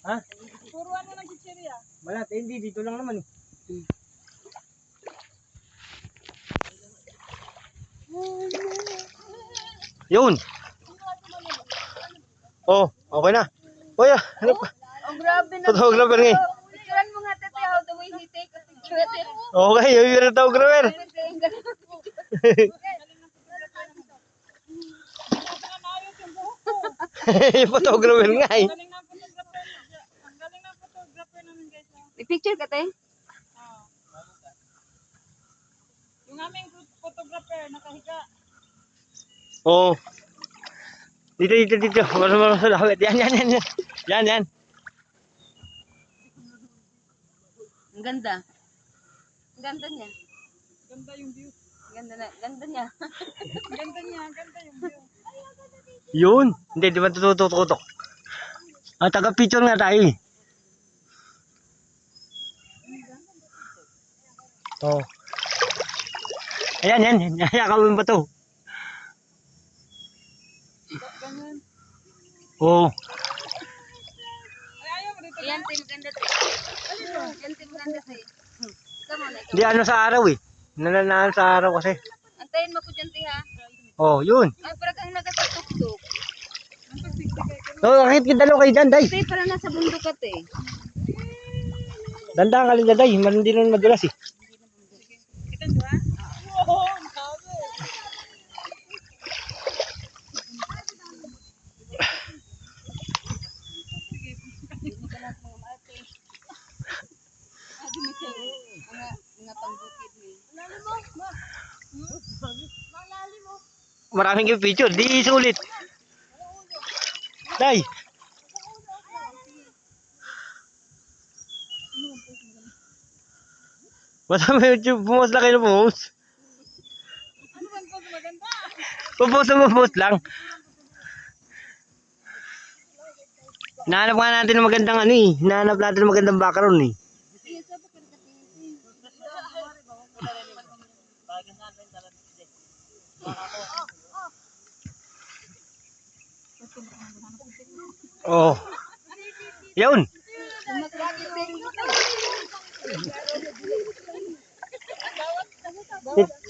Ha? Puro ano ng chichirya. Malat, hindi. Dito lang naman. Yun. Oh, okay na. Uy, ano pa? Ang grabe na. Photographer nga. Picturean mo nga tete how the way he take a picture. Okay, yun yung photographer. Yung photographer nga eh. Ang galing ng photographer namin guys. May picture ka tayo? Yung aming photographer nakahiga. Oo. Dito. Marunong sa lawit. Yan. Yan. Ang ganda. Ang ganda niya. Ganda yung view. Ganda niya. Ganda yung view. Yun. Hindi, di ba tututok? Ah, taga-picture nga tayo eh. Oh. Ayan. Yakawin ba to? Ganyan. Oo. Ay, ayaw mo dito. Yan, tayo maganda tayo. Yan, tayo maganda tayo. Ikaw muna, ikaw. Hindi ano sa araw eh. Nananaan sa araw kasi. Antayin mo ko dyan tayo ha. Oh, yun. Ay, parang kang nagkatatuktok. Oh, bakit dalaw kayo dyan, day? Tayo parang nasa bundok ka tayo. Dandang ka lang day. Hindi naman madulas eh. Kita nyo ha? Oo, ang sabi. Mga pangbukid ni. Malalim mo, ma. Malalim mo. Maraming yung picture. Di sulit. Day. Basta may YouTube. Pumus lang kayo pumus. Ano bang pag maganda? Pumus lang. Hinahanap nga natin ng magandang ano eh. Hinahanap natin ng magandang background eh. Oh. Yun.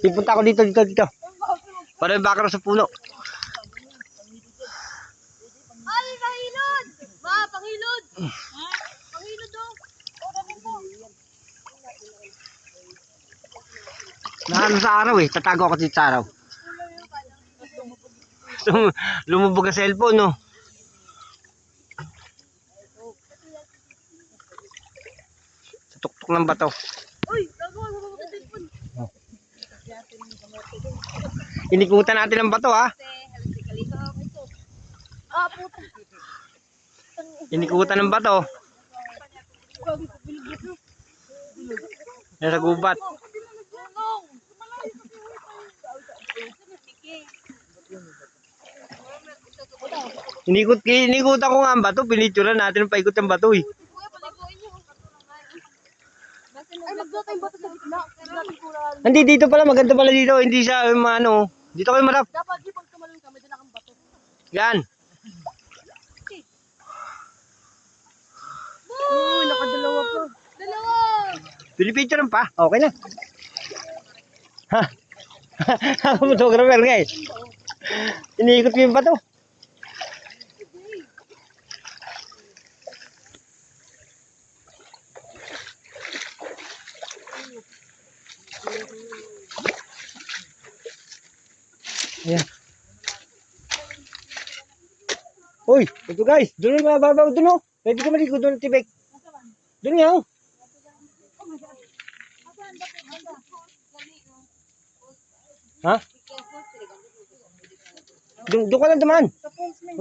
Ipunta ako dito. Para yung background sa puno. Ay, pangilod! Ma, pangilod! Ha? Pangilod daw. O, damin mo. Nakano sa araw eh. Tatago ako dito sa araw. Lumubog ang cellphone no. Sa tuktok ng bato. Uy, tago ako sa cellphone. Inikutan natin ang bato ha. Ah, puto. Inikutan ng bato. Nasa gubat. Inikutan ko nga ang bato. Pinicturean natin ang paikot ng bato eh. Ay, magdota yung bato sa gitna. Hindi dito pala. Maganda pala dito. Hindi siya ano. Dito kayo marap. Dapat di pag tumalon ka, may dala kang bato. Yan. Uy, nakadalawa pa. Dalawa! Pinipicturean pa. Okay na. Ha? Ako photographer nga eh. Iniikot ko yung bato. Ayan. Uy, ito guys. Doon yung mababaw doon oh. Pwede ka maligo doon tibek. Doon nga oh. Ha? Doon ka lang dumaan.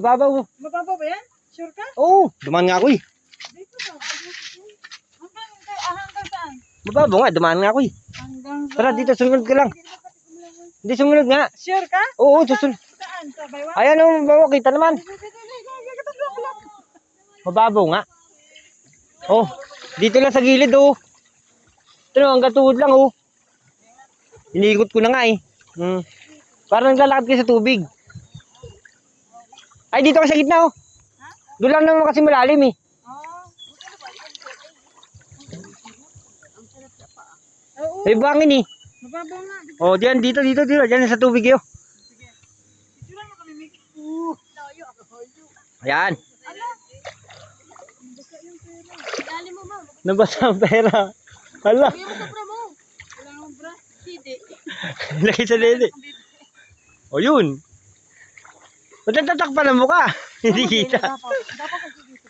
Mababaw. Mababaw ba yan? Sure ka? Oo, dumaan nga ako eh. Dito ka. Hanggang saan? Mababaw nga, dumaan nga ako eh. Hanggang saan? Tara dito, sumunod ka lang. Hindi sumunod nga. Sure ka? Oo, susunod. Saan? Sa baywa? Ayan oh, mababaw, kita naman. Mababaw nga. Oh, dito lang sa gilid oh. Ito no, hanggang tuhod lang oh. Iniikot ko na nga eh. Parang naglalakad kayo sa tubig. Ay, dito ka sa gitna oh. Doon lang naman kasi malalim eh. Oo. May buhangin eh. Mababaw nga. Oh, diyan, dito. Diyan sa tubig yun. Sige. Picture mo kami, Mickey. Layo. Ayan. Ala. Basta yung pera. Dali mo, ma'am. Nabasa ang pera. Hala. Kuya mo sa bra mo. Wala akong bra. Hindi. Lagay sa lele. O yun. Ba't natatakpan ang mukha? Hindi kita. Dapat kasi dito.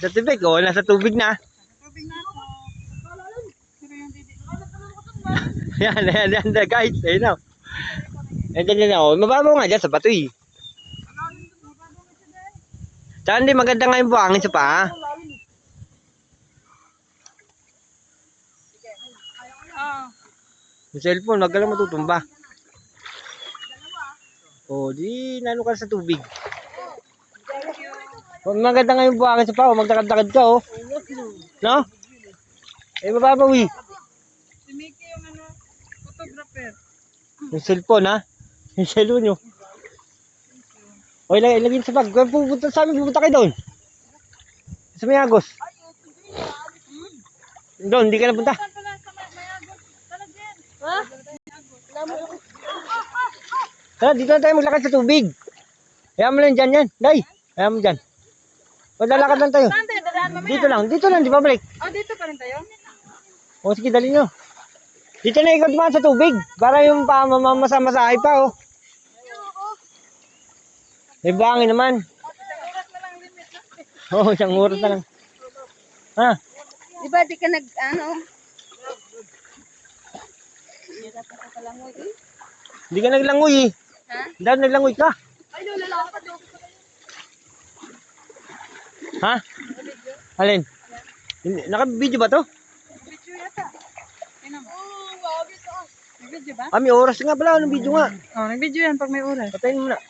Sa tubig, oh, nasa tubig na. Tubig na ako. Pero yung didi. Yan, guys. Ayun na. Yan, oh. Mababaw nga dyan sa bato eh. Tsaka hindi maganda nga yung buhangin sa paa. Ah. Yung cellphone, wag ka lang matutumba. O, di nano ka sa tubig. Maganda nga yung buhangin sa paa, magdakad-dakad ka, oh. No? Eh, mababaw eh. Si Mickey yung ano, photographer. Yung cellphone, ha? Yung cellphone nyo. O, ilagay sa bag. Pupunta sa amin, pupunta kayo doon. Sa Mayagos. Doon, hindi ka napunta. Saan pala sa Mayagos? Talagyan. Ha? Tara, dito na tayo maglakad sa tubig. Hayaan mo lang dyan yan. Day, hayaan mo dyan. Maglalakad lang tayo. Saan tayo dadaan mamaya? Dito lang, di ba balik? Dito pa rin tayo? O, sige, dali nyo. Dito na ikot mga sa tubig. Para yung mamamasahe pa, oh. May buhangin naman. Oras na lang limit na. Oo, isang oras na lang. Ha? Di ba di ka nag, ano? Hindi ka naglangoy eh. Ha? Dahil naglangoy ka. Ay, no, lalakad daw. Ha? Alin? Naka-video ba to? Video yata. Tingnan mo. Oo, wow, ito. May video ba? Ah, may oras nga pala. Anong video nga? Oh, may video yan pag may oras. Patayin mo na.